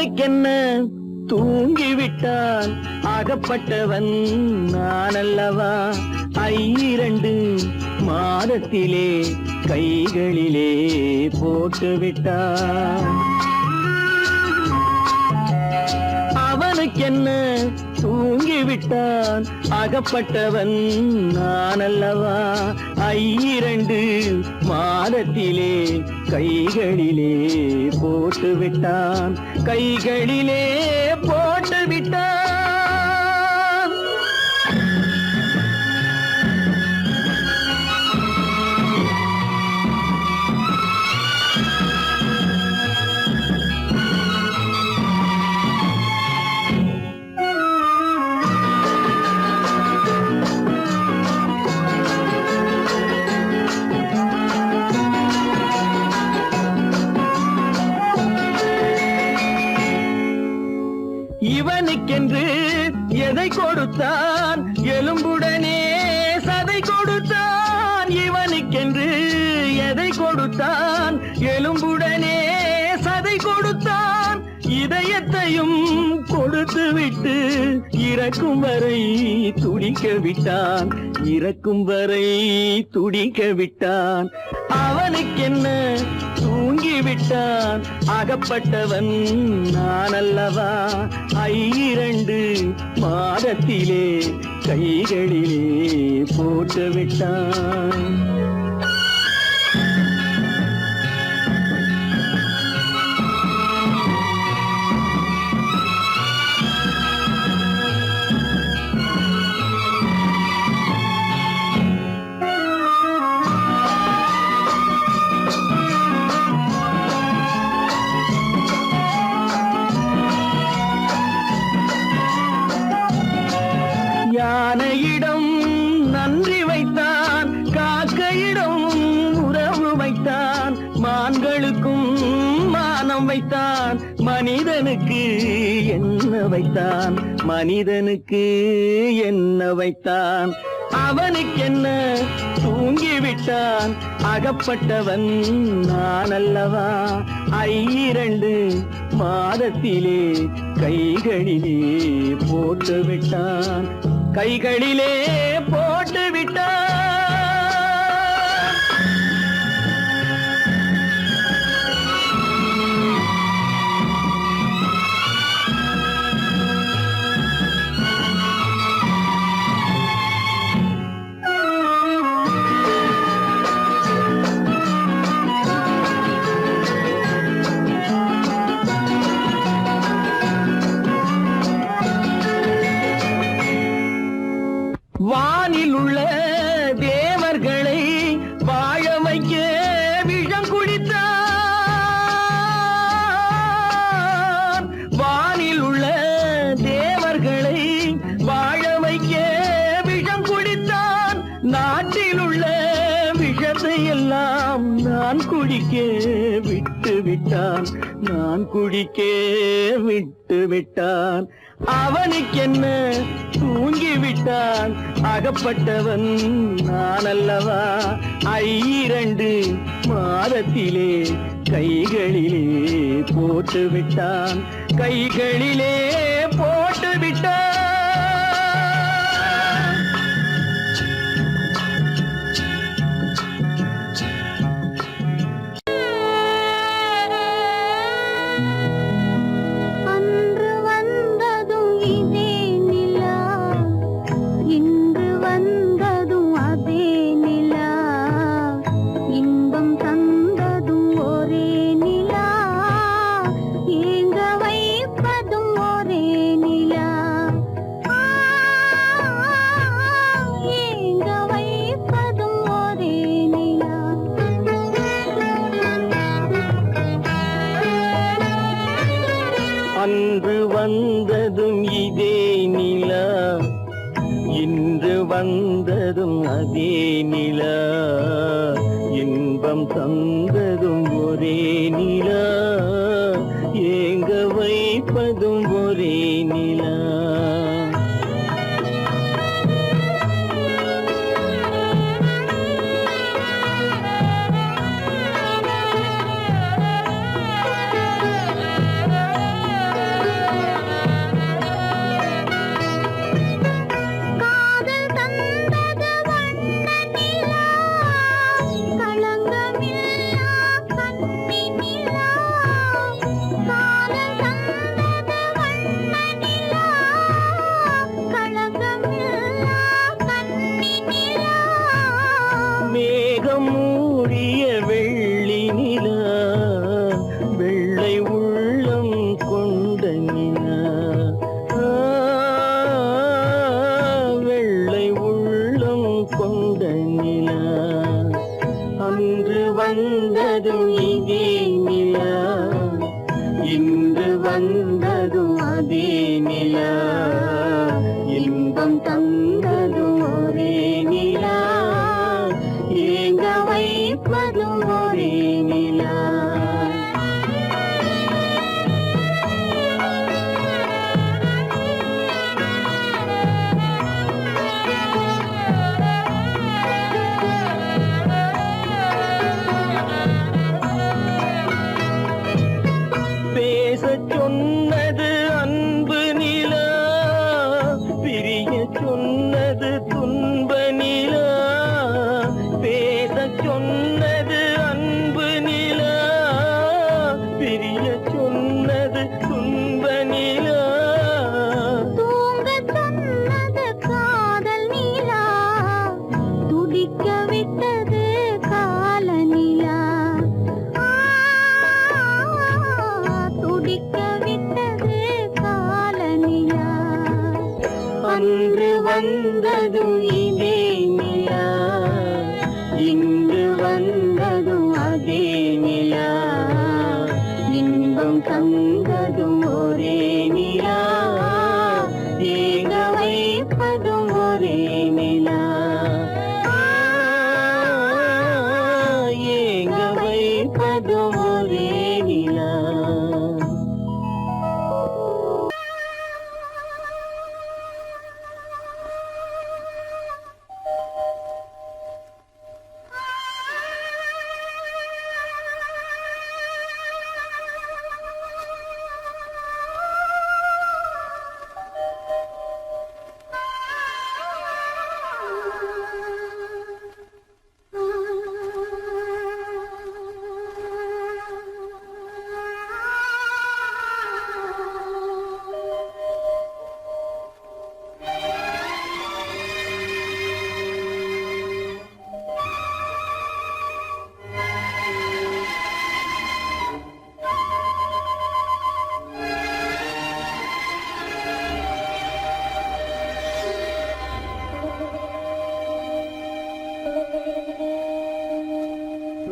அவனுக்கென்ன தூங்கிவிட்டான் அகப்பட்டவன் நான் அல்லவா 2 மாதத்திலே கைகளிலே போட்டுவிட்டான் அவனுக்கென்ன தூங்கிவிட்டான் அகப்பட்டவன் நான் அல்லவா 2 மாதத்திலே கைகளிலே போட்டுவிட்டான் கைகளிலே போட்டுவிட்டான் இவனுக்கென்று எதை கொடுத்தான் எலும்புடனே சதை கொடுத்தான் இவனுக்கென்று எதை கொடுத்தான் எலும்புடனே சதை கொடுத்தான் இதயத்தையும் கொடுத்து விட்டு இறக்கும் வரை துடிக்க விட்டான் இறக்கும் வரை துடிக்க விட்டான் அவனுக்கென்ன தூங்கிவிட்டான் அகப்பட்டவன் நான் அல்லவா 2 மாதத்திலே கைகளிலே போட்டுவிட்டான் யானையிடம் நன்றி வைத்தான் காக்கையிடம் உறவு வைத்தான் மான்களுக்கும் மானம் வைத்தான் மனிதனுக்கு என்ன வைத்தான் மனிதனுக்கு என்ன வைத்தான் அவனுக்கென்ன தூங்கிவிட்டான் அகப்பட்டவன் நான் அல்லவா 2 மாதத்திலே கைகளிலே போட்டுவிட்டான் கைகளிலே போட்டுவிட்டான் வானில் உள்ள தேவர்களை வாழ வைக்க விஷம் குடித்தான் வானில் உள்ள தேவர்களை வாழ வைக்க விஷம் குடித்தான் நாட்டில் உள்ள விஷத்தை எல்லாம் நான் குடிக்க விட்டு விட்டான் நான் குடிக்க விட்டு விட்டான் அவனுக்கென்ன தூங்கிவிட்டான் அகப்பட்டவன் நான் அல்லவா 2 மாதத்திலே கைகளிலே போட்டுவிட்டான் கைகளிலே போட்டுவிட்டான் அன்று வந்ததும் இதே நிலா இன்று வந்ததும் அதே நிலா இன்பம் தந்ததும் ஒரே நிலா ஏங்க வைப்பதும் ஒரே நிலா பிரிய சொன்னது துன்ப நிலா, தூங்க சொன்னது காதல் நிலா, துடிக்க விட்டது கால நிலா, துடிக்க விட்டது கால நிலா. அன்று வந்ததும் இதே நிலா, இன்று வந்ததும் அதே நிலா, இன்பம் தந்ததும் ஒரே நிலா, ஏங்க வைப்பதும் ஒரே நிலா, ஏங்க வைப்பதும் ஒரே நிலா.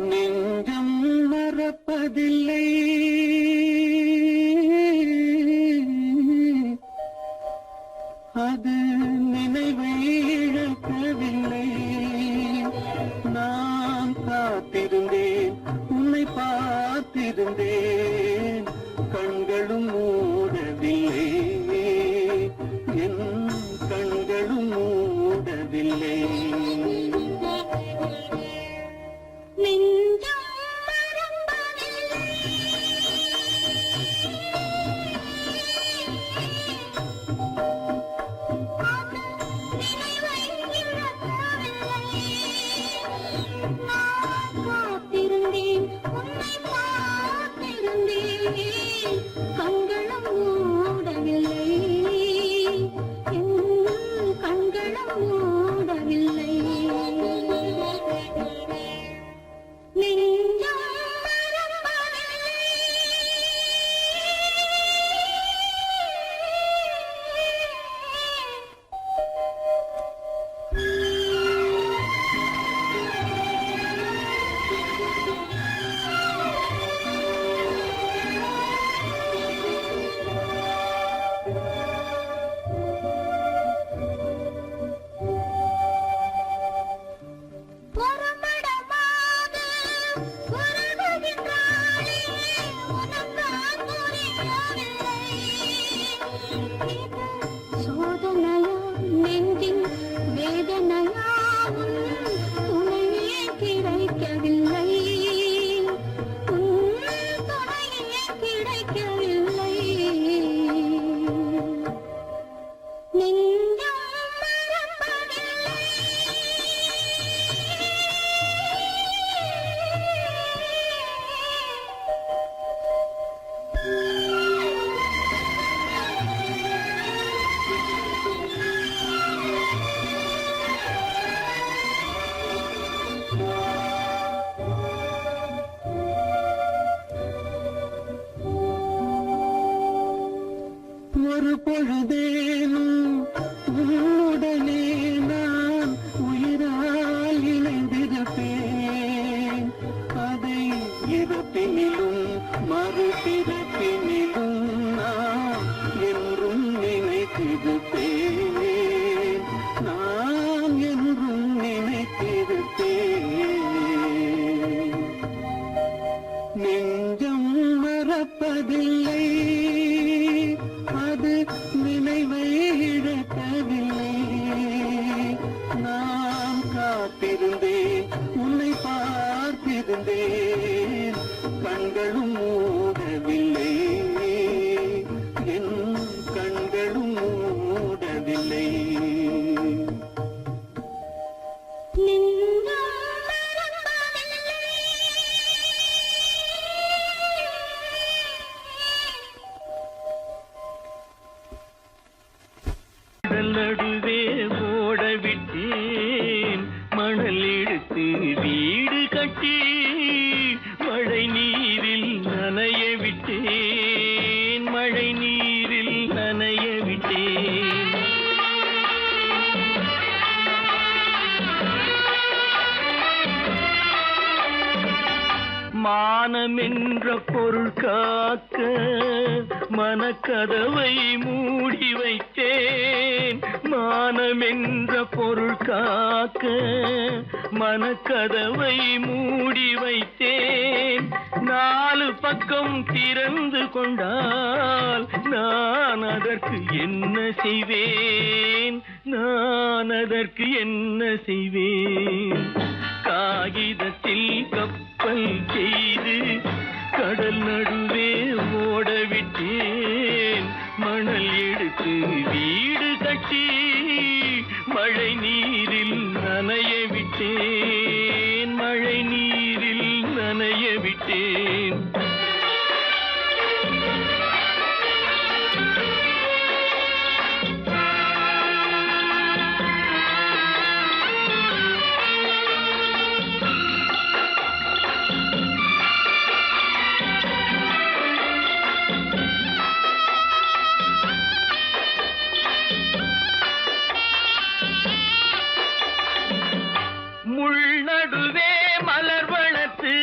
நெஞ்சம் மறப்பதில்லை, அது நினைவை இழக்கவில்லை. நான் காத்திருந்தேன், உன்னை பார்த்திருந்தேன், கண்களும் மூடவில்லை, என் கண்களும் மூடவில்லை. நெஞ்சம் மறப்பதில்லை, அது நினைவை இழக்கவில்லை. நான் காத்திருந்தேன், உன்னை பார்த்திருந்தேன், கண்களும் மூடவில்லை, என் கண்களும் மூடவில்லை. நெஞ்சம் மறப்பதில்லை. புறப்படமாது உறவுகின்றாளே, உனக்கான் புரியவில்லை. இது சோதனையா நெஞ்சின் வேதனையா, உன் துணையே கிடைக்கவில்லை, உன் துணையே கிடைக்கவில்லை. நெஞ்சம் மறப்பதில்லை. ஒரு பொழுதேனும் உன்னுடனே நான் உயிரால் இணைந்திருப்பேன், அதை இறப்பினிலும் மறுபிறப்பினிலும் நான் என்றும் நினைத்திருப்பேன், நான் என்றும் நினைத்திருப்பேன். நெஞ்சம் மறப்பதில்லை, அது நினைவை இழக்கவில்லை. நான் காத்திருந்தேன், உன்னை பார்த்திருந்தேன், கண்களும் மூடவில்லை, என் கண்களும் மூடவில்லை. நெஞ்சம் மறப்பதில்லை. மானமென்ற பொருள் காக்க மனக்கதவை மூடி வைத்தேன். மானமென்ற பொருள் காக்க மனக்கதவை மூடி வைத்தேன். 4 பக்கம் திறந்து கொண்டால் நான் அதற்கு என்ன செய்வேன்? நான் அதற்கு என்ன செய்வேன்? காகிதத்தில் கப்பல் செய்து கடல் நடுவே ஓடவிட்டேன். மணல் எடுத்து வீடு கட்டி மழை நீரில் நனைய விட்டேன். மழை நீரில் நனைய விட்டேன். முள்நடுவே மலர் வளர்த்து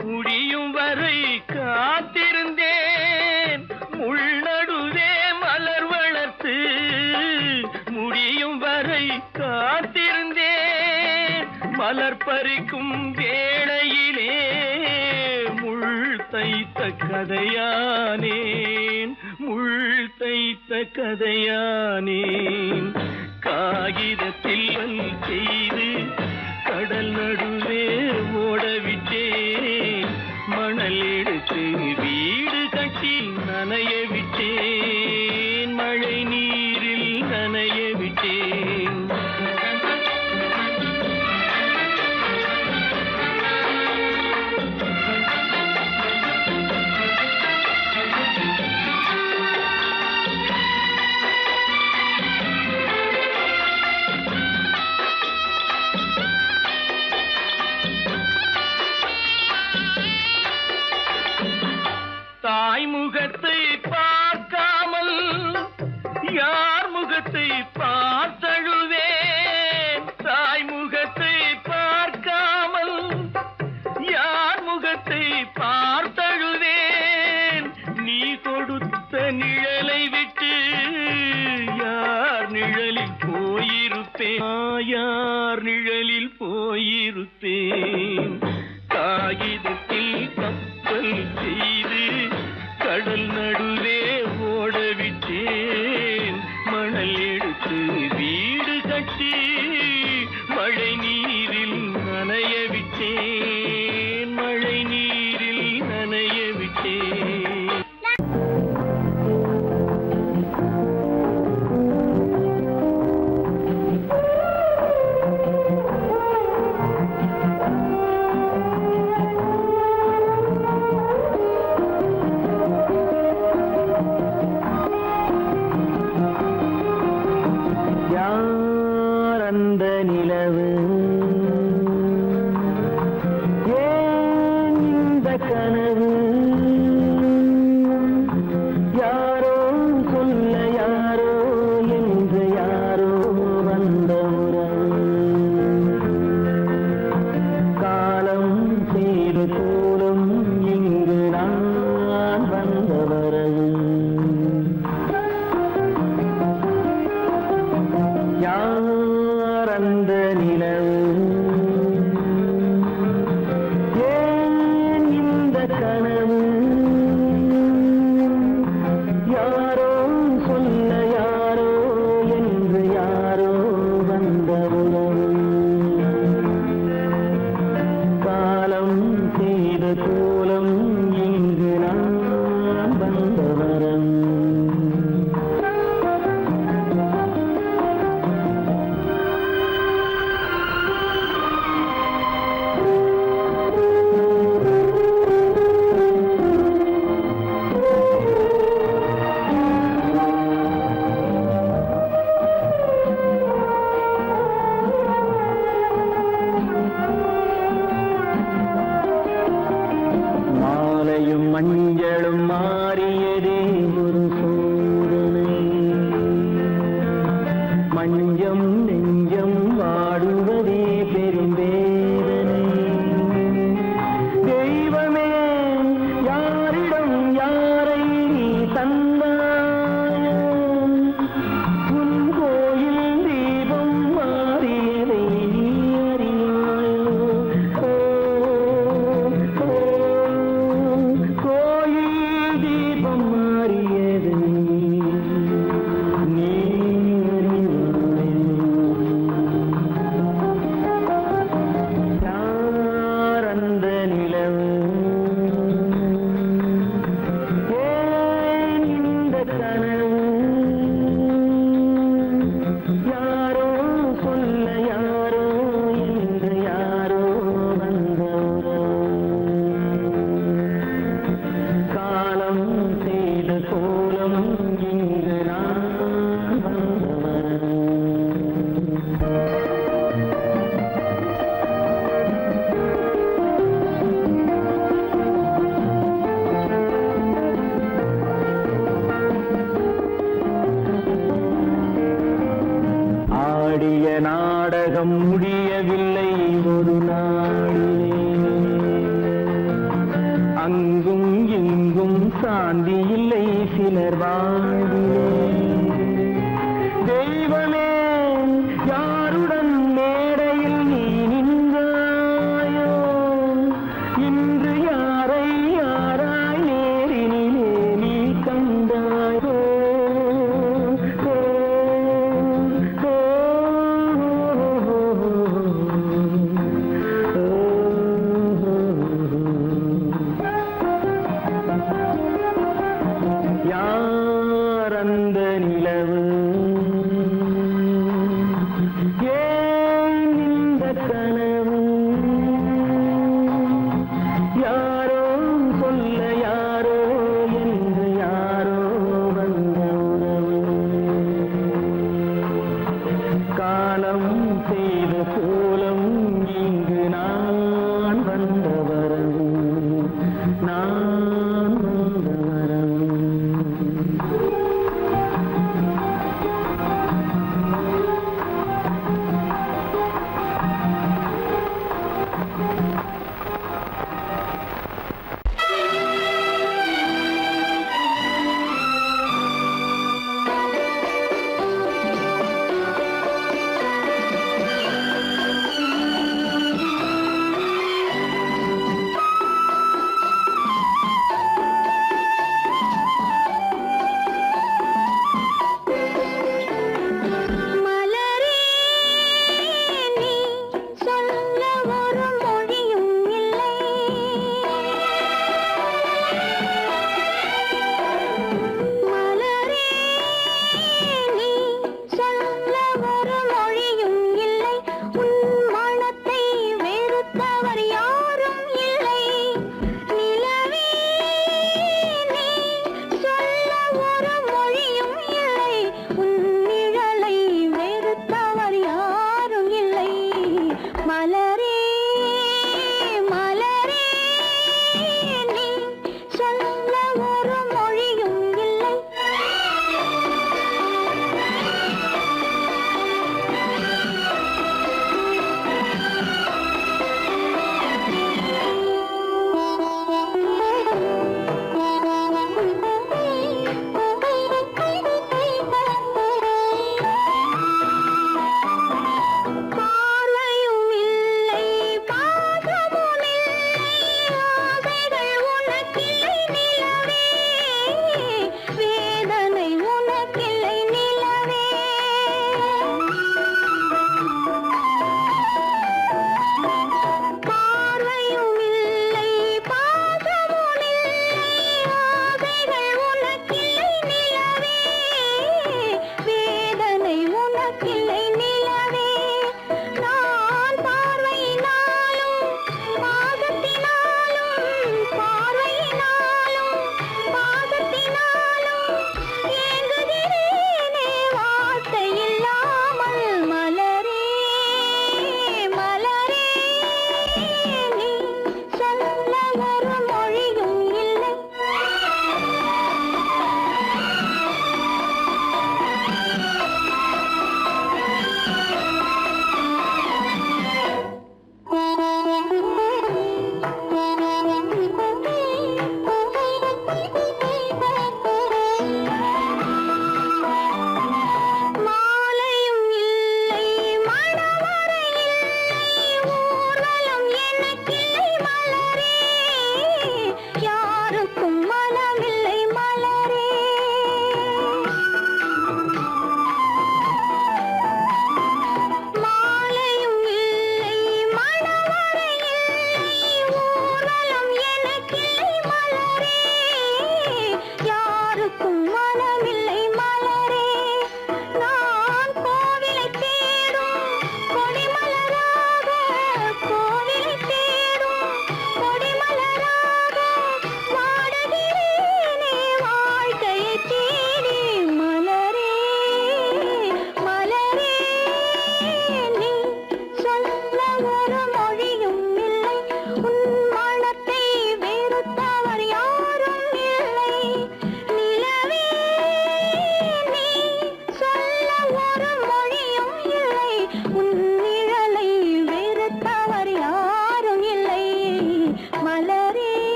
முடியும் வரை காத்திருந்தேன். முள்நடுவே மலர் வளர்த்து முடியும் வரை காத்திருந்தேன். மலர் பறிக்கும் வேளையிலே முள் தைத்த கதையானேன். முள் தைத்த கதையானேன். காகிதத்தில் செய்து கடல் நடுவே ஓடவிட்டேன். மணல் எடுத்து வீடு கட்டி நனைய விட்டேன். மழை நீரில் நனைய விட்டேன். தாய் முகத்தை பார்க்காமல் யார் முகத்தை பார்த்தழுவேன். தாய் முகத்தை பார்க்காமல் யார் முகத்தை பார்த்தழுவேன். நீ கொடுத்த நிழலை விட்டு யார் நிழலில் போயிருப்பேன். யார் நிழலில் போயிருப்பேன். காகிதத்தில் கப்பல் செய்து கடல் நடுவே ஓடவிட்டேன். மணல் எடுத்து வீடு கட்டி மழை நீரில் நனைய விட்டேன். மழை நீரில் நனைய விட்டேன். அந்த நிலவு ஏன் இந்த கனவு? யாரோ சொல்ல யாரோ என்று யாரோ வந்த உறவு. காலம் செய்து கூடும் இங்கு நான் வந்த வரவு. அந்த நிலவு ஏன் இந்த கனவு? யாரோ சொல்ல யாரோ என்று யாரோ வந்த உறவு. காலம் செய்த கோலம் இங்கு நான் வந்த வரவு. மஞ்சளும் மாறியதே ஒரு சோதனை. மஞ்சம் நெஞ்சம் வாடுவதே பெரும் வேதனை. தெய்வ சாந்தி இல்லை சிலர் வாழ்விலே. தெய்வமே யாருடன் மேடையில் நீ நின்றாயோ, இன்று யாரை யாராய் நேரினிலே நீ கண்டாயோ. ஓ, ஓ, யார் அந்த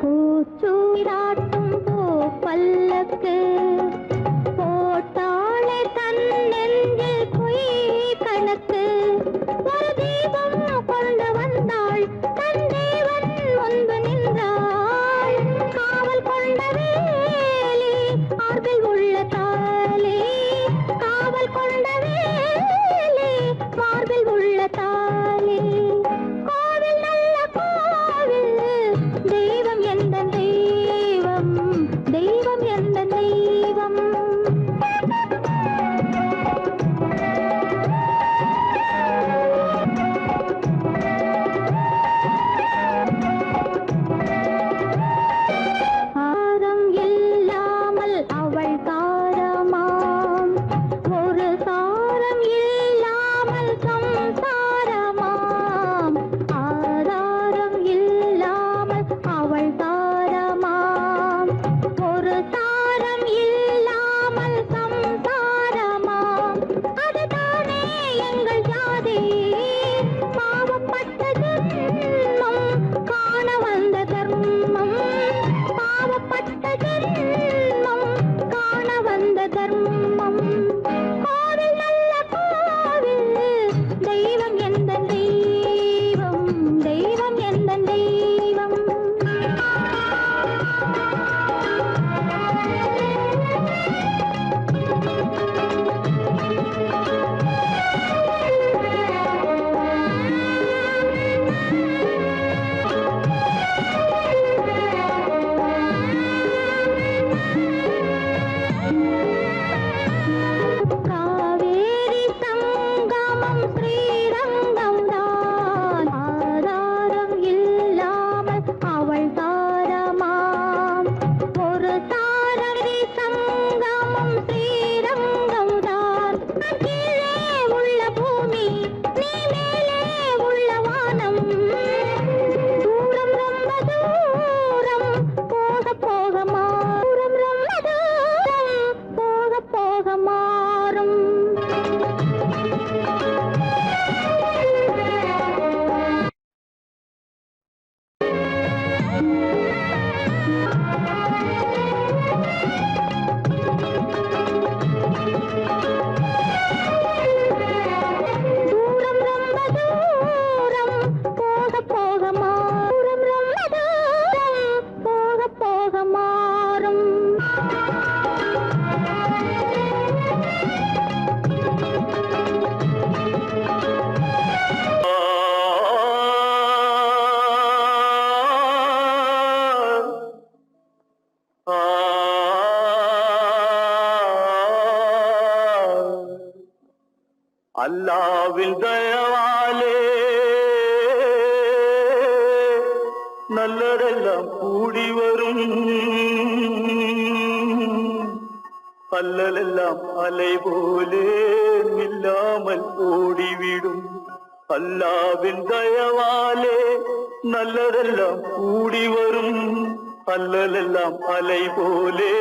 பூச்சூடாட்டும் பூ பல்லக்கு போட்டாளே தன் நெஞ்சில் பொய் கணக்கு ஒரு தீபம் கொண்டு வந்தாள் தன் தேவன் முன்பு நின்றாள் காவல் கொண்ட வேலி மார்பில் உள்ள தாலி காவல் கொண்ட வேலி மார்பில் உள்ள தாலி கோவில் நல்ல கோவில் தெய்வம் எந்த தெய்வம் தெய்வம் எந்த தெய்வம் ஆரம் இல்லாமல் அவள் தாரமாம் ஒரு சாரம் இல்லாமல் சம்சாரமாம் ஆதாரம் இல்லாமல் அவள் தாரமாம் ஒரு சாரம் இல்லாமல் சம்சாரமாம் அதுதானே எங்கள் ஜாதி பாவப்பட்ட ஜென்மம் காண வந்த தர்மம் பாவப்பட்ட ஜென்மம் காண வந்த தர்மம் கோவில் நல்ல கோவில் தெய்வம் எந்த தெய்வம் தெய்வம் எந்த தெய்வம் காவேரி சங்கமம் ஸ்ரீரங்கம் தான் ஆதாரம் இல்லாமல் அவள் தாரமாம் ஒரு தாரரி சங்கமம் ஸ்ரீரங்கம் தான் கீழே உள்ள பூமி நீ மேலே உள்ள வானம் தூரம் ரொம்ப தூரம் போக போக மாறும் ரொம்ப தூரம் போக போக மாறும் தூரம் ரொம்ப தூரம் போக போக மாறும் ரொம்ப தூரம் போக போக மாறும் அல்லாவின் தயவாலே நல்லதெல்லாம் கூடி வரும் அல்லலெல்லாம் அலை போலே நில்லாமல் ஓடிவிடும் அல்லாவின் தயவாலே நல்லதெல்லாம் கூடி வரும் அல்லலெல்லாம் அலை போலே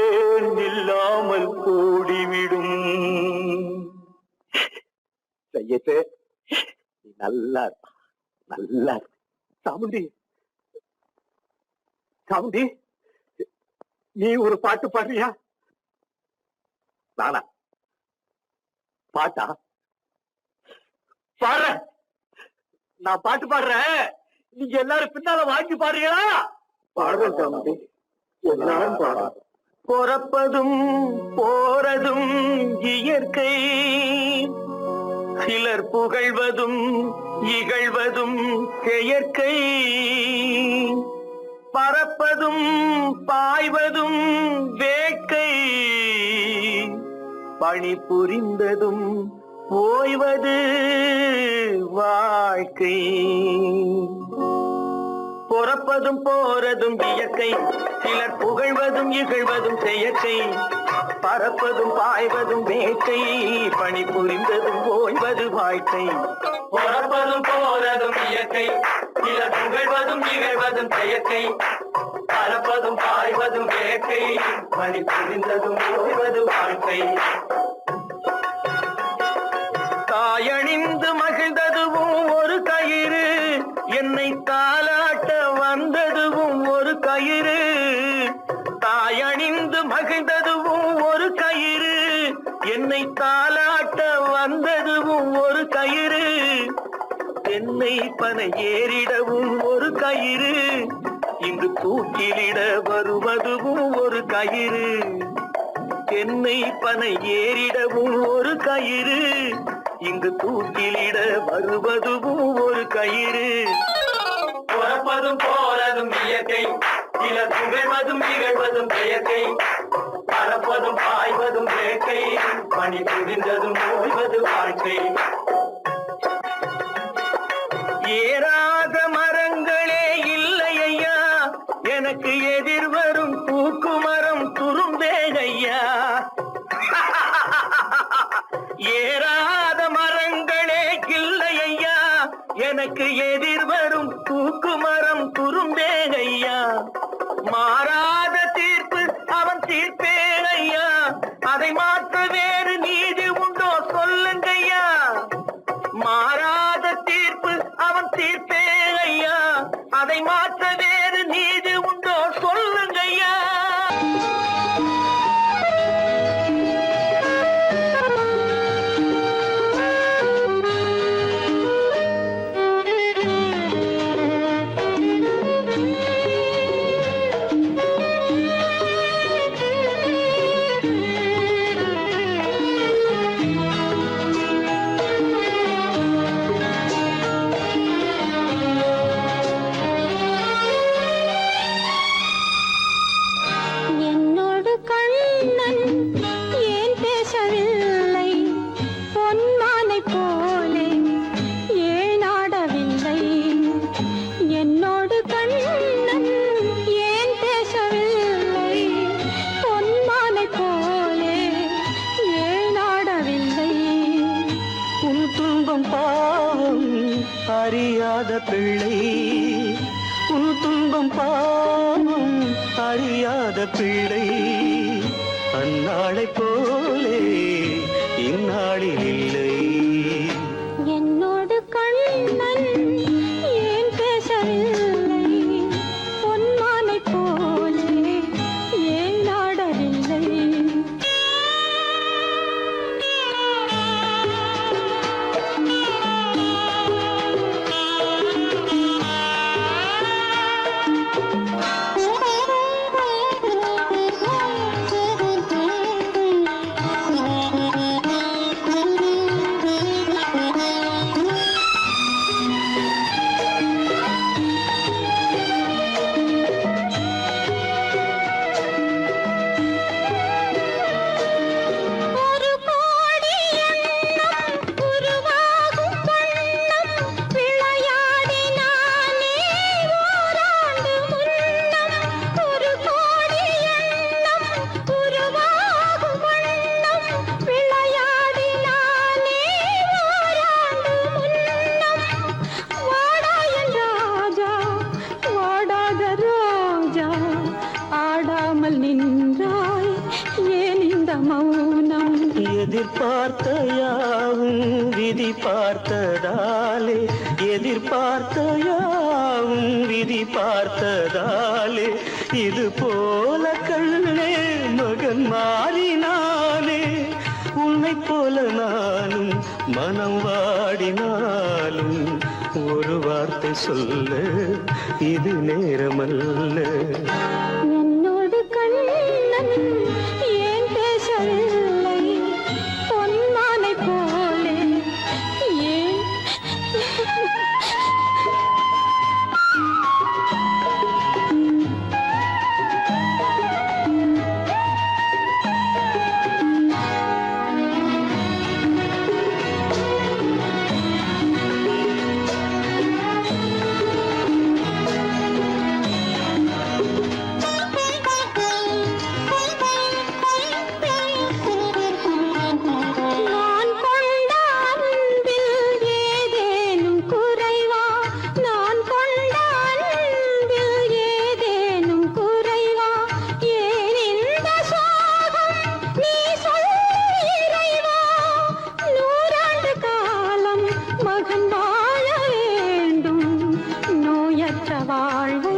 நில்லாமல் ஓடிவிடும். சையத்து நீ நல்லா இருப்பா, நல்லா இருப்ப. சாமுண்டி சாமுண்டி நீ ஒரு பாட்டு பாடுறியா? நானா பாட்டா பாடுற? நான் பாட்டு பாடுறேன், நீங்க எல்லாரும் பின்னால வாங்கி பாடுறீங்களா? பாடுறேன் சாமுண்டி, எல்லாரும் பாடுற. பொறப்பதும் போறதும் இயற்கை, சிலர் புகழ்வதும் இகழ்வதும் செயற்கை, பறப்பதும் பாய்வதும் வேட்கை, பணி புரிந்ததும் ஓய்வது வாழ்க்கை. பொறப்பதும் போறதும் இயற்கை, சிலர் புகழ்வதும் இகழ்வதும் செயற்கை, பறப்பதும் பாய்வதும் வேட்கை, பணி புரிந்ததும் ஓய்வது வாழ்க்கை. பொறப்பதும் போறதும் இயற்கை, சிலர் புகழ்வதும் இகழ்வதும் செயற்கை, பறப்பதும் பாய்வதும் வேட்கை, பணி புரிந்ததும் ஓய்வது வாழ்க்கை. தாயணிந்து மகிழ்ந்ததுவும் ஒரு கயிறு, என்னை தாலாட்ட வந்ததுவும் ஒரு கயிறு, தாயணிந்து மகிழ்ந்ததுவும் ஒரு கயிறு. என்னை தாலாட்ட வந்ததுவும் ஒரு கயிறு, தென்னை பனை ஏறிடவும் ஒரு கயிறு, இங்கு தூக்கிலிட வருவதுவும் ஒரு கயிறு. தென்னை பனை ஏறிடவும் ஒரு கயிறு, இங்கு தூக்கிலிட வருவதுவும் ஒரு கயிறு. பிறப்பதும் போறதும் இயற்கை, சிலர் புகழ்வதும் இகழ்வதும் இயற்கை. பறப்பதும் பாய்வதும் வேட்கை, பணி புரிந்ததும் ஓய்வது வாழ்க்கை. ஏறாத மரங்களே இல்லை ஐயா, எனக்கு எதிர்வரும் தூக்குமரம் துரும்பேகையா. ஏறாத மரங்களே இல்லை ஐயா, எனக்கு எதிர்வரும் தூக்குமரம் துரும்பேகையா. மாறாத தீர்ப்பு அவன் தீர்ப்பேனையா, அதை மாற்ற வேறு நீதி உண்டோ சொல்லுங்கய்யா. மாறாத தீர்ப்பு அவன் தீர்ப்பேனையா, அதை மாற்ற வேறு நீதி உண்டோ சொல்லுங்கய்யா. என்னோடு கண்ணன் ஏன் பேசவில்லை, பொன்மானை போலே ஏன் ஆடவில்லை. என்னோடு கண்ணன் ஏன் பேசவில்லை, பொன்மானை போலே ஏன் ஆடவில்லை. உன் துன்பம் பாவம் அறியாத பிள்ளை, உன் துன்பம் பாவம் அறியாத பிள்ளை. அந்நாளை போலே இந்நாளில் இல்லை. என்னோடு கண்ணன் ஏன் பேசவில்லை, பொன்மானை போலே ஏன் ஆடவில்லை. ஒரு கோடி எண்ணம் உருவாகும் வண்ணம் விளையாடினானே ஓராண்டு முன்னம். ஒரு கோடி எண்ணம் உருவாகும் வண்ணம் விளையாடினானே ஓராண்டு முன்னம். வாடா என் ராஜா, வாடாத ராஜா, ஆடாமல் நின்றாய் ஏன் இந்த மௌனம். எதிர்பார்த்த யாவும் விதி பார்த்ததாலே, எதிர்பார்த்த யாவும் விதி பார்த்ததாலே, இது போல கண்ணே மகன் மாறினானே. உன்னை போல நானும் மனம் வாடினாலும் ஒரு வார்த்தை சொல்ல இது நேரமல்ல. என்னோடு கண்ணன் ஏன் பேசவில்லை, பொன்மானை போலே ஏன். மற்ற வாழ்வை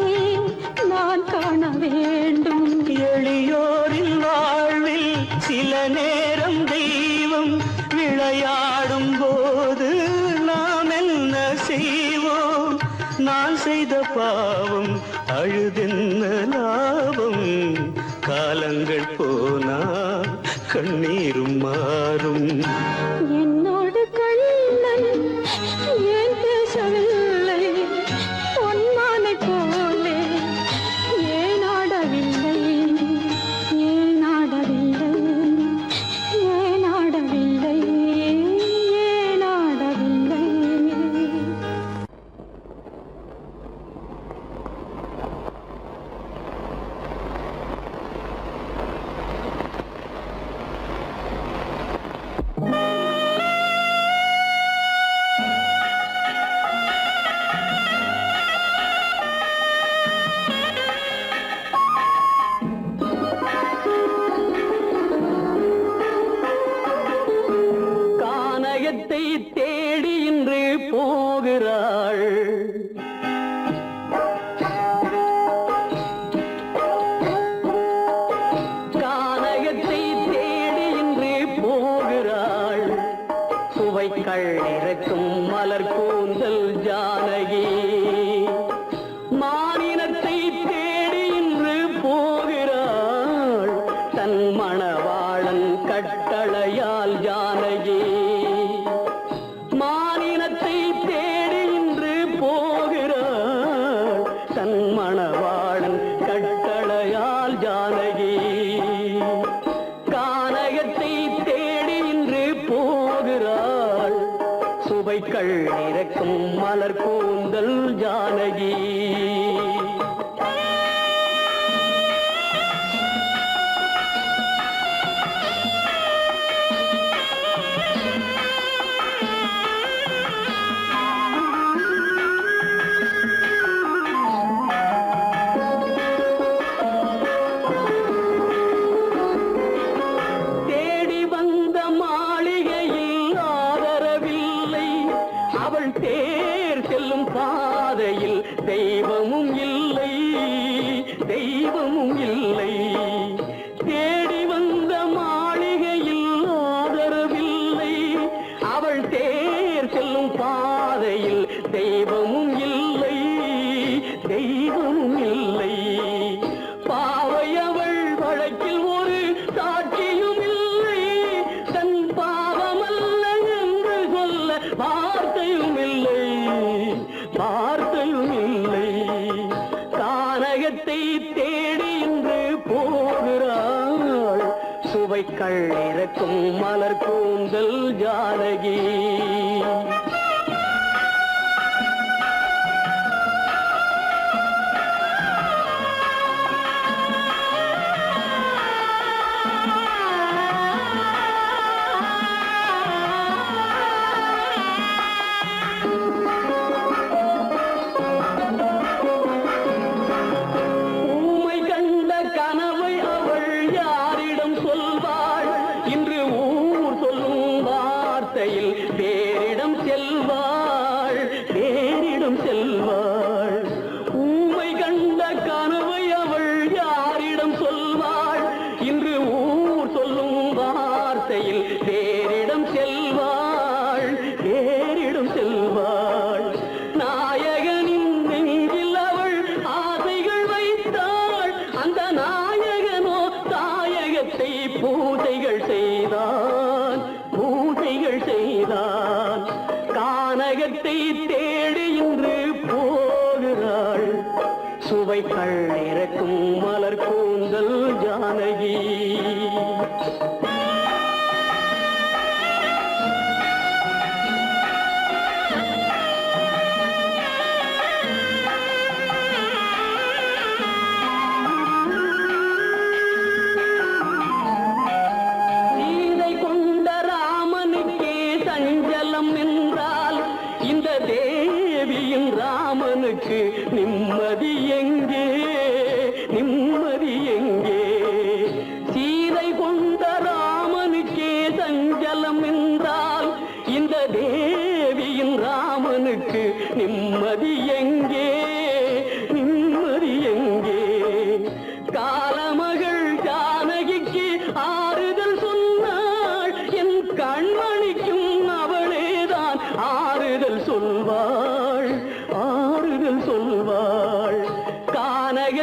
நான் காண வேண்டும். எளியோரின் வாழ்வில் சில நேரம் தெய்வம் விளையாடும் போது நாம் என்ன செய்வோம்? நான் செய்த பாவம் அழுதென்ன லாபம்? காலங்கள் போனா கண்ணீரும் மாறும். என்னோடு கண்ணன் ஏன் பேசவில்லை? பொன்மானை போலே ஏன் ஆடவில்லை? ஏன் ஆடவில்லை? ஏன் ஆடவில்லை? ஏன் ஆடவில்லை? கானகத்தை தேடி இன்று போகிறாள். கானகத்தை தேடி இன்று போகிறாள். சுவைக்கள் இறக்கும் மலர் கூந்தல் ஜானகி. மானினத்தை தேடி இன்று போகிறாள். தன் மணவாளன் கட்டளையால் ஜானகி. மானினத்தை தேடி இன்று போகிறாள். தன் மணவாளன் கட்டளையால் ஜானகி. கானகத்தை தேடி இன்று போகிறாள். சுவைக்கள் இறக்கும் மலர் கூந்தல் ஜானகி. தேடி வந்த மாளிகையில் ஆதரவில்லை. அவள் தேர் செல்லும் பாதையில் தெய்வமும் இல்லை. தெய்வமும் இல்லை. தேடி வந்த மாளிகையில் ஆதரவில்லை. அவள் தேர் செல்லும் பாதையில் தெய்வமும் இல்லை. தெய்வமும் இல்லை. பாவை அவள் வழக்கில் ஒரு சாட்சியும் இல்லை. தன் பாவமல்ல என்று சொல்ல வார்த்தையும் இல்லை. வார்த்தையும் இல்லை. கானகத்தை தேடி இன்று போகிறாள். சுவைக்கள் இறக்கும் மலர் கூந்தல் ஜானகி. ஊமை கண்ட கனவை அவள் யாரிடம் சொல்வாள்? இன்று ஊர் சொல்லும் வார்த்தையில் வேறிடம் செல்வாள். வேறிடம் செல்வாள். ஊமை கண்ட கனவை அவள் யாரிடம் சொல்வாள்? இன்று ஊர் சொல்லும் வார்த்தையில் வேறிடம் செல்வாள். வேறிடம் செல்வாள். நாயகனின் நெஞ்சில் அவள் ஆசைகள் வைத்தாள். அந்த நாயகனோ தாயகத்தை பூஜைகள் செய்தான். பூஜைகள் செய்தான். கானகத்தை தேடி இன்று போகிறாள். சுவைக்கள் இறக்கும் மலர் கூந்தல் ஜானகி. சீதை கொண்ட ராமனுக்கே சஞ்சலம் என்றால் இந்த தேவியின் ராமனுக்கு நிம்மதி எங்கே? நிம்மதி எங்கே? சீதை கொண்ட ராமனுக்கே சஞ்சலம் என்றால் இந்த தேவியின் ராமனுக்கு நிம்மதி எங்கே?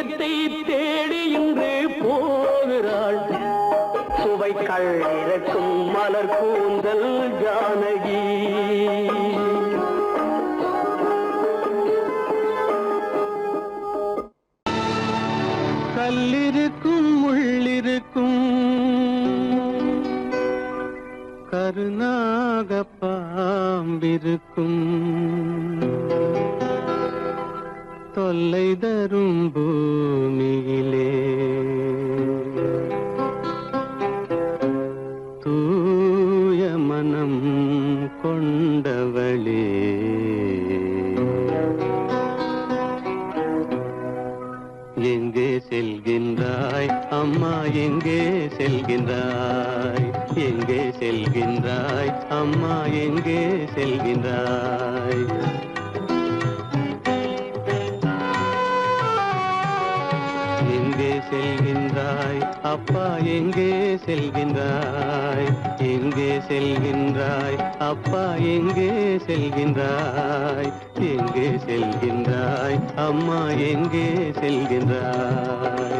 பாக்கியத்தை தேடி இன்று போகிறாள் சுவைக்கள் இறக்கும் மலர் கூந்தல் ஜானகி. கல்லிருக்கும் முள்ளிருக்கும் கருநாக பாம்பிருக்கும் தொல்லை தரும் பூமியிலே தூய மனம் கொண்டவளே எங்கே செல்கின்றாய் அம்மா எங்கே செல்கின்றாய் எங்கே செல்கின்றாய் அம்மா எங்கே செல்கின்றாய் எங்கே செல்கின்றாய் அப்பா எங்கே செல்கின்றாய் எங்கே செல்கின்றாய் அப்பா எங்கே செல்கின்றாய் எங்கே செல்கின்றாய் அம்மா எங்கே செல்கின்றாய்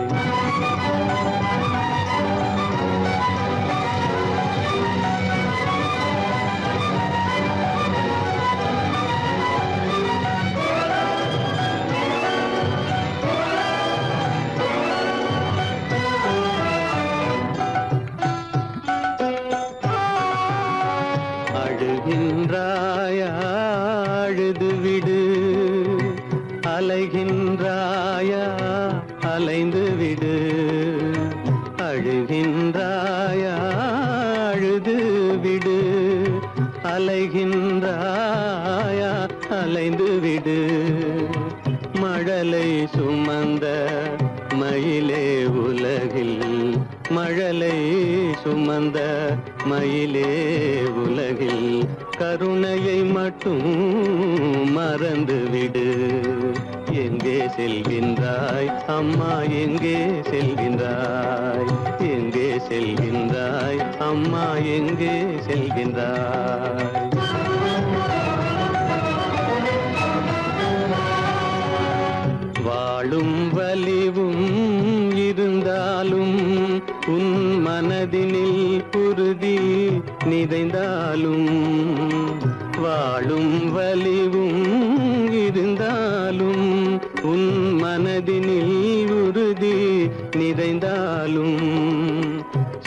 அழுகின்றாயா அழுது விடு அலைகின்றாயா அலைந்து விடு அழுகின்றாயா அழுது விடு அலைகின்றாயா அலைந்து விடு மழலை சுமந்த மயிலே உலகில் மழலை சுமந்த மயிலே உலகில் கருணையை மட்டும் மறந்துவிடு எங்கே செல்கின்றாய் அம்மா எங்கே செல்கின்றாய் எங்கே செல்கின்றாய் அம்மா எங்கே செல்கின்றாய் வாழும் வலிவும் இருந்தாலும் உன் மனதினில் உறுதி நிறைந்தாலும் வாழும் வலிவும் இருந்தாலும் உன் மனதினில் உறுதி நிறைந்தாலும்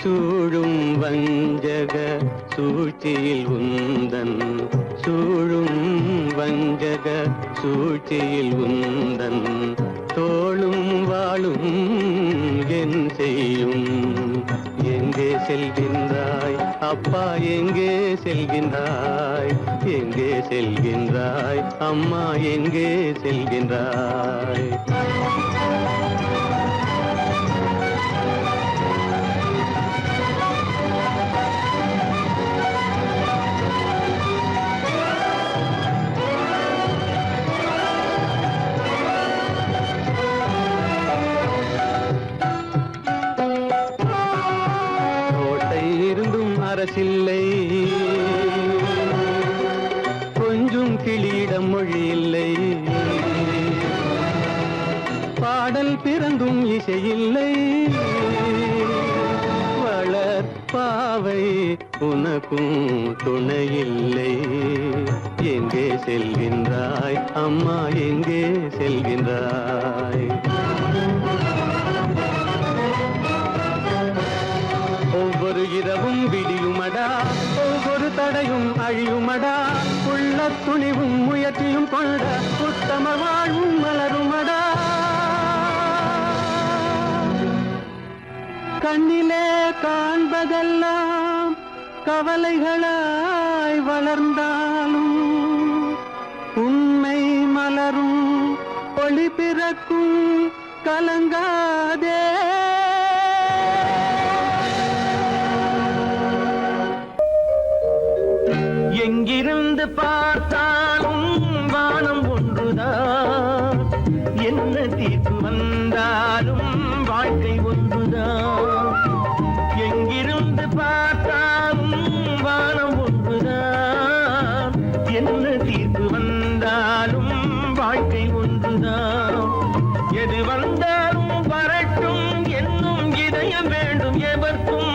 சூழும் வஞ்சக சூழ்ச்சியில் உந்தன் சூழும் வஞ்சக சூழ்ச்சியில் உந்தன் தோளும் வாழும் என் செய்யும் எங்கே செல்கின்றாய் அப்பா எங்கே செல்கின்றாய் எங்கே செல்கின்றாய் அம்மா எங்கே செல்கின்றாய் அரசில்லை கொஞ்சம் கிளியிடம் மொழி இல்லை பாடல் பிறந்தும் இசையில்லை வளர் பாவை உனக்கும் துணையில்லை எங்கே செல்கின்றாய் அம்மா எங்கே செல்கின்றாய் ஒவ்வொரு இரவும் விடியுமடா ஒவ்வொரு தடையும் அழியுமடா உள்ள துணிவும் முயற்சியும் கொண்ட உத்தம வாழ்வும் மலருமடா கண்ணிலே காண்பதெல்லாம் கவலைகளாய் வளர்ந்தாலும் உண்மை மலரும் ஒளி பிறக்கும் கலங்காதே எங்கிருந்து பார்த்தாலும் வானம் ஒன்றுதான் என்ன தீர்ப்பு வந்தாலும் வாழ்க்கை ஒன்றுதான் எங்கிருந்து பார்த்தாலும் வானம் ஒன்றுதான் என்ன தீர்ப்பு வந்தாலும் வாழ்க்கை ஒன்றுதான் எது வந்தாலும் இதயம் வேண்டும் எவர்க்கும்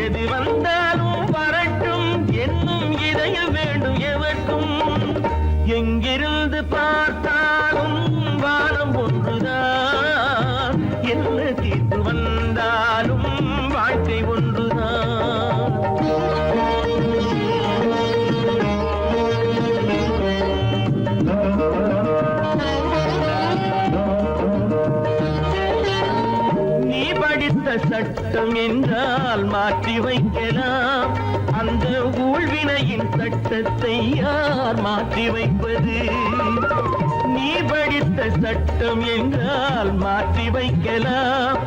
எது வந்தாலும் வரட்டும் என்னும் இதயம் வேண்டும் எவர்க்கும் எங்கிருந்து பார்த்தாலும் வானம் ஒன்றுதான் என்ன தீர்ப்பு வந்தாலும் வாழ்க்கை ஒன்றுதான் நீ படித்த சட்டம் என்றால் மாற்றி வைக்கலாம் அந்த ஊழ்வினையின் சட்டத்தை யார் மாற்றி வைப்பது நீ படித்த சட்டம் என்றால் மாற்றி வைக்கலாம்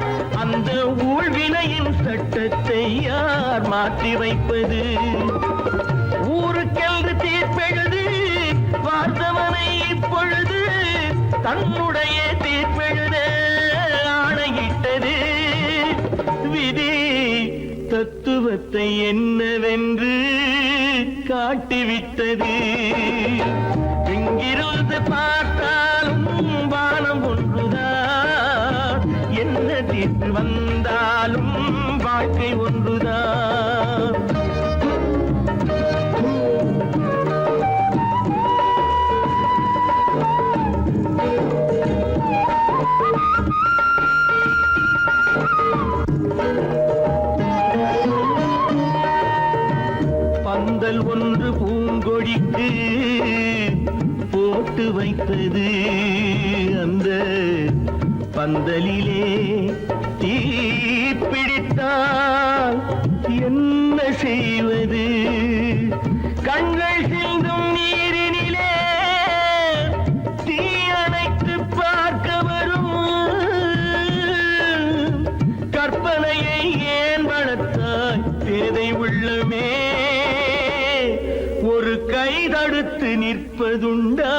அந்த ஊழ்வினையின் சட்டத்தை யார் மாற்றி வைப்பது ஊருக்கென்று தீர்ப்பெழுது பார்த்தவனை இப்பொழுது தன்னுடைய தீர்ப்பெழுத ஆணையிட்டது விதி தத்துவத்தை என்னவென்று காட்டிவிட்டது எங்கிருந்து பார்த்தாலும் வானம் ஒன்றுதான் என்ன தீர்ப்பு வந்தாலும் வாழ்க்கை ஒன்றுதான் பந்தல் ஒன்று பூங்கொடிக்கு போட்டு வைத்தது அந்த பந்தலிலே தீ பிடித்தால் என்ன செய்வது கண்கள் சிந்தும் நீரினிலே தீ அணைத்து பார்க்க வரும் கற்பனையை ஏன் வளர்த்தாய் பேதை உள்ளமே ஒரு கை தடுத்து நிற்பதுண்டா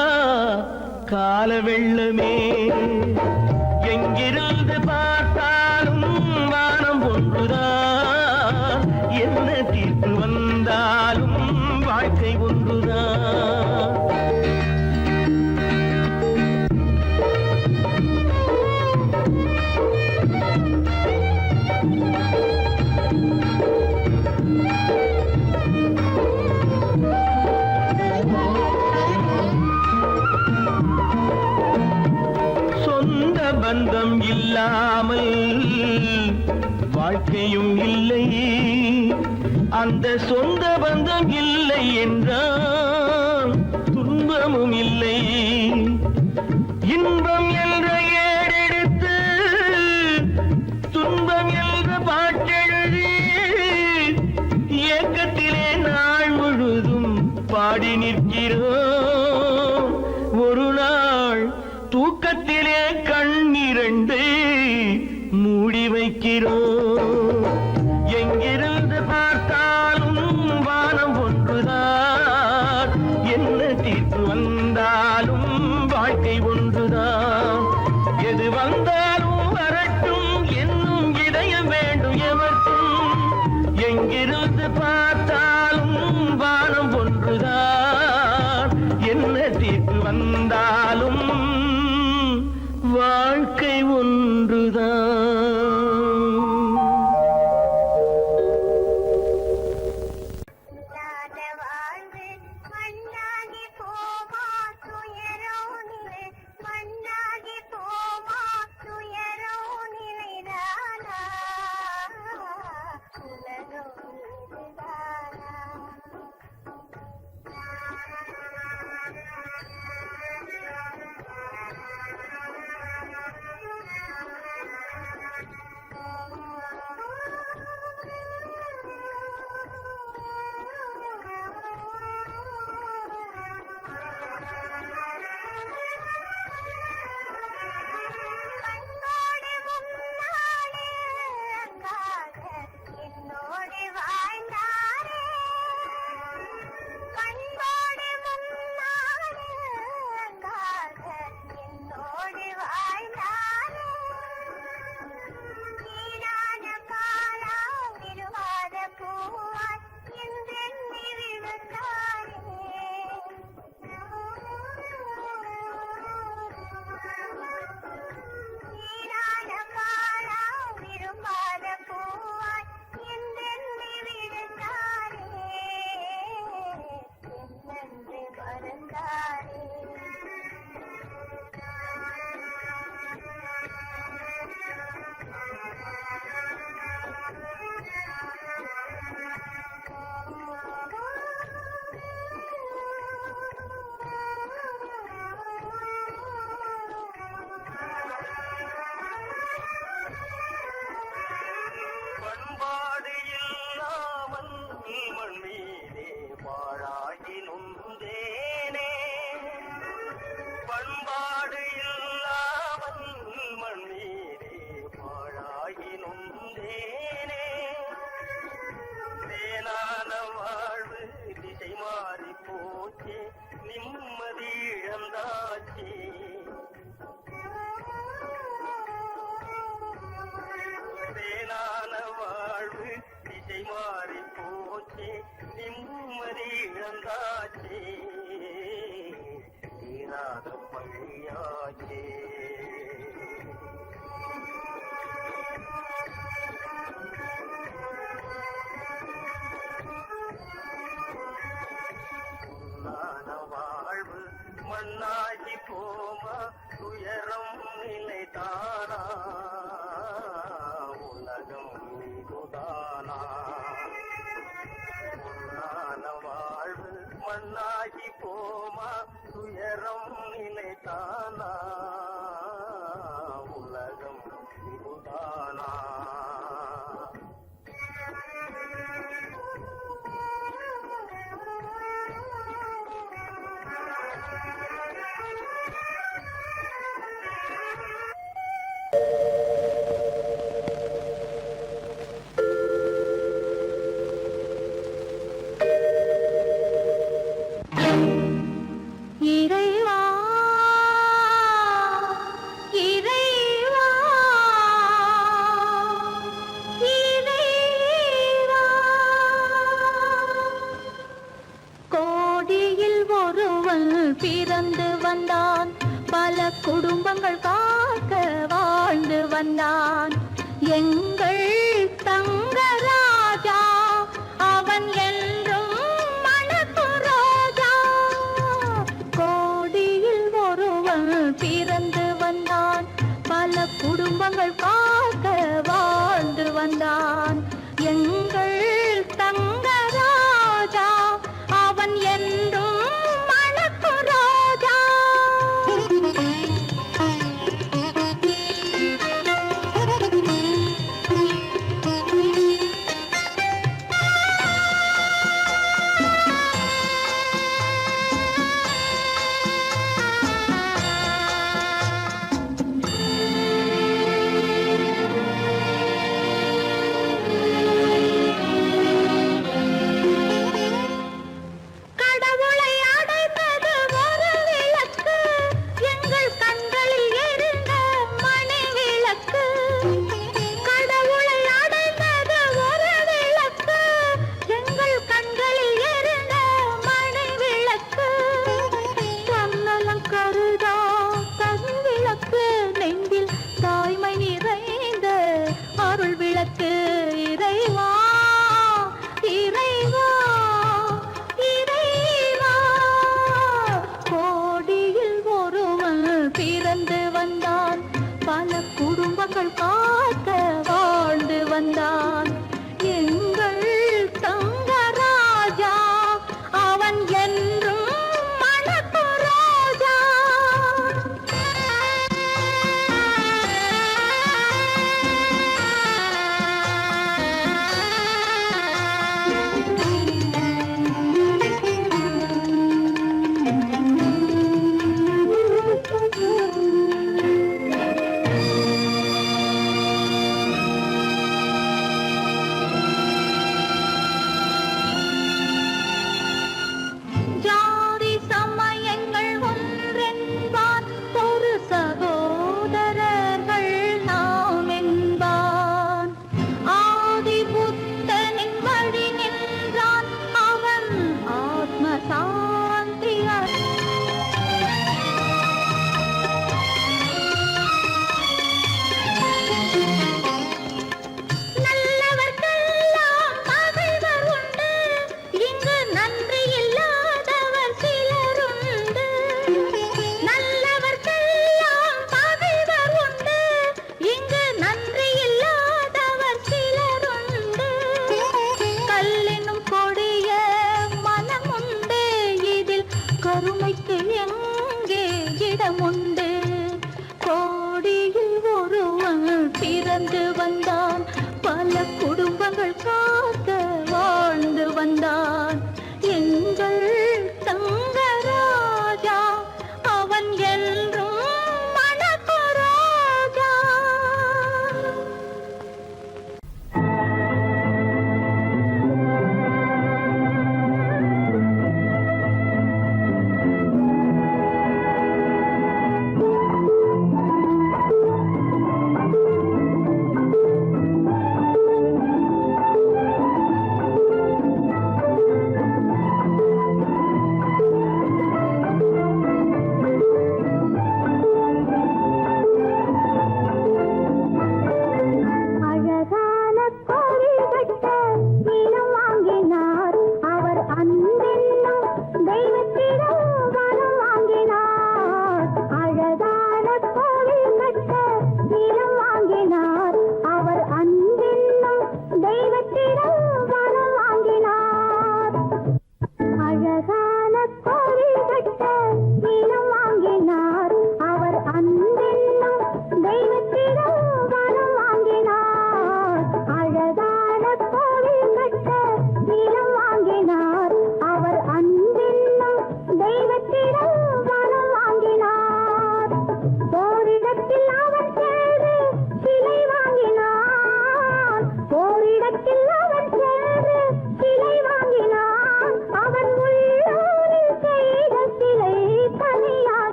கால வெள்ளமே எங்கிருந்து பார்த்தாலும் வானம் ஒன்றுதான் என்ன தீர்ப்பு வந்தாலும் வாழ்க்கை ஒன்றுதான் பந்தம் இல்லாமல் வாழ்க்கையும் இல்லை அந்த சொந்த பந்தம் இல்லை என்றால் துன்பமும் இல்லை இன்பம் என்ற ஏடெடுத்து துன்பம் என்ற பாட்டெழுதி ஏக்கத்திலே நாள் முழுதும் பாடி நிற்கிறோம் ஒரு நாள் தூக்கத்திலே கண்ணிரண்டு மூடி வைக்கிறோம் எங்கிருந்து பார்த்தாலும் வானம் ஒன்றுதான் என்ன தீர்ப்பு வந்தாலும் வாழ்க்கை ஒன்றுதான் எது வந்தாலும் வரட்டும் என்னும் இதயம் வேண்டும் எவர்க்கும் எங்கிருந்து பார்த்தாலும் வானம் ஒன்றுதான் என்ன தீர்ப்பு வந்தாலும் வாழ்க்கை ஒன்றுதான் வந்தாச்சே தீராத பழியாச்சே வாழ்வு மண்ணாகி போமா துயரம் நிலைதானா உலகம் இதுதானா வாழ்வு மண்ணாகி போமா துயரம் நிலைதானா உலகம் இதுதானா இறைவா இறைவா இறைவா கோடியில் ஒருவன் பிறந்து வந்தான் பல குடும்பங்கள் காக்க வாழ்ந்து வந்தான் எங்கள் தங்கராஜா அவன் என்றும் மணக்கும் ரோஜா கோடியில் ஒருவன் பிறந்து வந்தான் பல குடும்பங்கள் காக்க வாழ்ந்து வந்தான் எங்கள் தங்கராஜா அவன் என்றும் மணக்கும் ரோஜா கடவுளை அடைந்தது ஒரு விளக்கு எங்கள் கண்களில் எரிந்த மணி விளக்கு கடவுளை அடைந்தது ஒரு விளக்கு எங்கள் கண்களில் எரிந்த மணி விளக்கு தன்னலம் கருதா தன் விளக்கு நெஞ்சில் தாய்மை நிறைந்த அருள் விளக்கு இறைவா இறைவா இறைவா கோடியில் ஒருவன் பிறந்து வந்தான் பல குடும்பங்கள் காக்க வாழ்ந்து வந்தான் எங்கள் தங்கராஜா அவன் என்றும் மணக்கும் ரோஜா ஜாதி சமயங்கள் ஒன்றென்பான் ஒரு சகோதரர்கள் நாம் என்பான் ஆதி புத்தனின் வழி நின்றான் அவன் ஆத்ம சாந்தி நல்லவர்க்கெல்லாம் பகைவர் உண்டு இங்கு நன்றி இல்லாதவர் சிலருண்டு நல்லவர்க்கெல்லாம் பகைவர் உண்டு இங்கு நன்றி இல்லாதவர் சிலருண்டு கல்லினும் கொடிய மனம் உண்டு இதில் கருமைக்கு எங்கே இடமுண்டு கோடியில் ஒருவன் பிறந்து வந்தான் பல குடும்பங்கள் காக்க வாழ்ந்து வந்தான் எங்கள் தங்கராஜா அவன் என்றும் மணக்கும் ரோஜா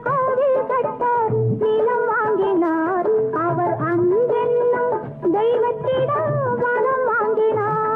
கோவில் கட்ட நிலம் வாங்கினார். அவர் அன்பென்னும் தெய்வத்திடம் வரம் வாங்கினார்.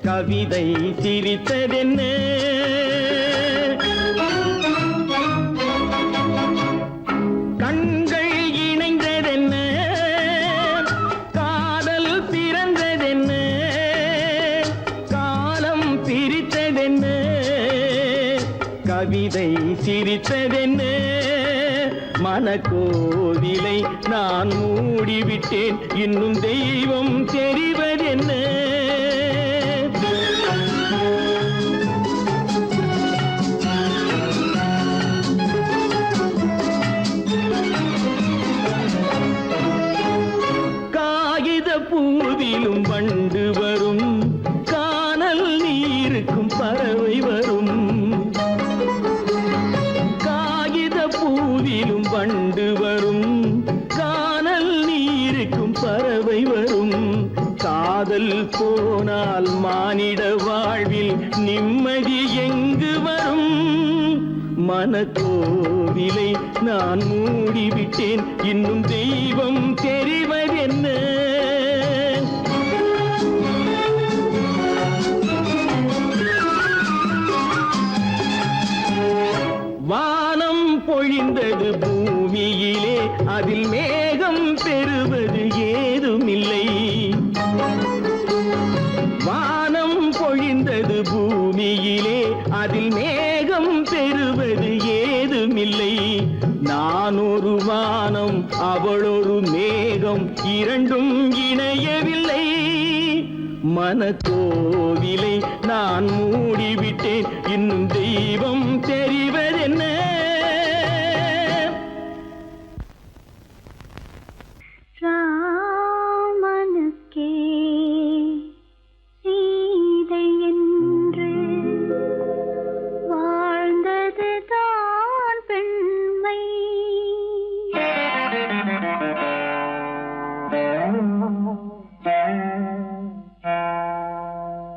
கவிதை சிரித்ததென்ன? கண்கள் இணைந்ததென்ன? காதல் பிறந்ததென்ன? காலம் பிரித்ததென்ன? கவிதை சிரித்ததென்ன? மனக்கோவிலை நான் மூடிவிட்டேன், இன்னும் தெய்வம் தெரிவதென்ன? காகித பூவிலும் வண்டு வரும், கானல் நீருக்கும் பறவை வரும். காகித பூவிலும் வண்டு வரும், கானல் நீருக்கும் பறவை வரும். காதல் போனால் மானிட வாழ்வில் நிம்மதி எங்கு வரும்? மனக்கோவிலை நான் மூடிவிட்டேன், இன்னும் தெய்வம் தெரிவதென்ன? வானம் பொழிந்தது பூமியில், அதில் மேகம் பெறுவது ஏதுமில்லை. வானம் பொழிந்தது பூமியிலே, அதில் மேகம் பெறுவது ஏதுமில்லை. நான் ஒரு வானம், அவளொரு மேகம், இரண்டும் இணையவில்லை. மனக்கோவிலை நான் மூடிவிட்டேன், இன்னும் தெய்வம் தெரிவதென்ன? ராமனுக்கே சீதை என்று வாழ்ந்தது தான் பெண்மை.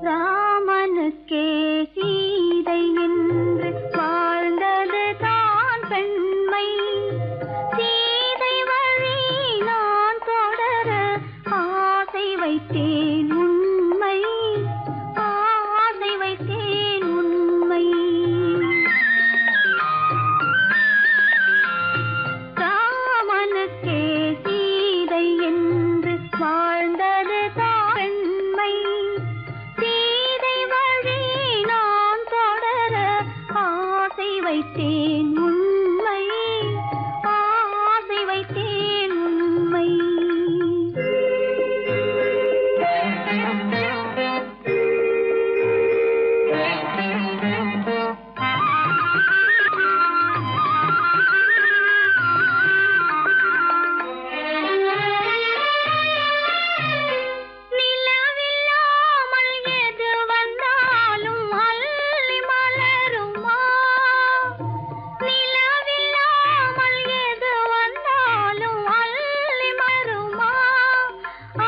ராமனுக்கே சீதை என்று வாழ்ந்தது தான் பெண்மை. சீதை வழி நான் தொடர ஆசை வைத்தேன் உண்மை, ஆசை வைத்தேன் உண்மை. ராமனுக்கே சீதை என்று வாழ்ந்தது தான் பெண்மை. சீதை வழி நான் தொடர ஆசை வைத்தேன் உண்மை, ஆசை வைத்தேன் உண்மை. நிலவில்லாமல் எது வந்தாலும் அள்ளி மலருமா? நிலவில்லாமல் எது வந்தாலும் அள்ளி மலருமா?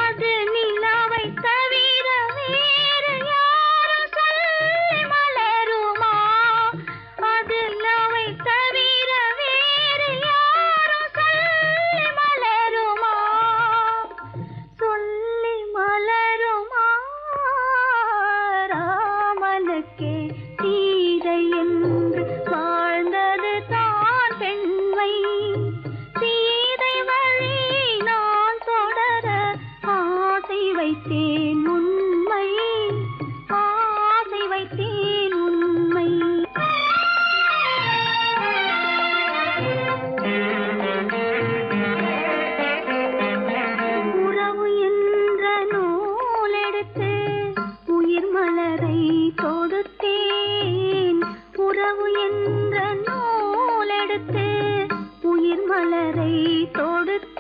அது நிலவை தவிர வேறு யாரும் சொல்லி மலருமா? அது நிலவை தவிர வேறு யாரும் சொல்லி மலருமா? சொல்லி மலருமா? ராமனுக்கே சீதை என்று வாழ்ந்தது தான் பெண்மை. சீதை வழி நான் தொடர ஆசை வைத்தேன் உண்மை, ஆசை வைத்தேன் உண்மை. உறவு என்ற நூலெடுத்து உயிர் மலரை தொடுத்தேன். உறவு என்ற நூலெடுத்து உயிர் மலரை தொடுத்தேன்.